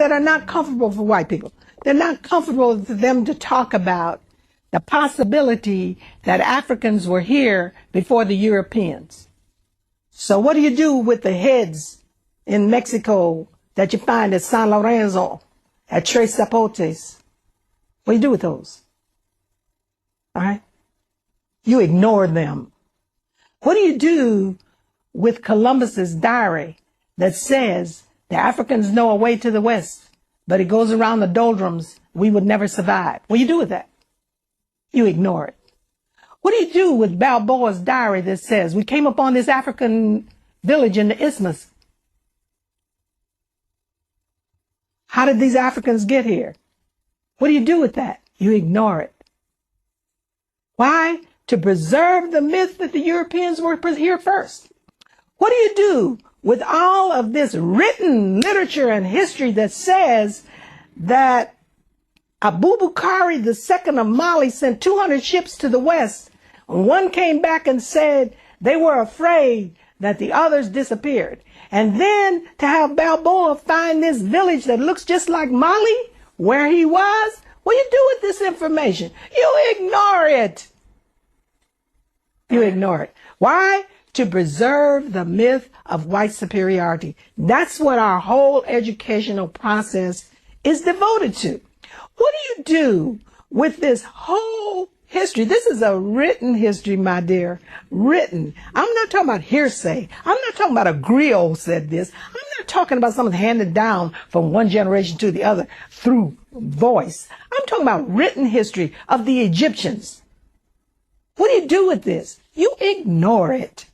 that are not comfortable for white people. They're not comfortable for them to talk about the possibility that Africans were here before the Europeans. So what do you do with the heads in Mexico that you find at San Lorenzo, at Tres Zapotes? What do you do with those? All right? You ignore them. What do you do with Columbus's diary that says the Africans know a way to the west, but it goes around the doldrums, we would never survive? What do you do with that? You ignore it. What do you do with Balboa's diary that says we came upon this African village in the isthmus? How did these Africans get here? What do you do with that? You ignore it. Why? To preserve the myth that the Europeans were here first. What do you do with all of this written literature and history that says that Abubakar II of Mali sent 200 ships to the west? One came back and said they were afraid that the others disappeared. And then to have Balboa find this village that looks just like Mali, where he was, what do you do with this information? You ignore it. You ignore it. Why? To preserve the myth of white superiority. That's what our whole educational process is devoted to. What do you do with this whole history? This is a written history, my dear. Written. I'm not talking about hearsay. I'm not talking about a griot said this. I'm not talking about something handed down from one generation to the other through voice. I'm talking about written history of the Egyptians. What do you do with this? You ignore it.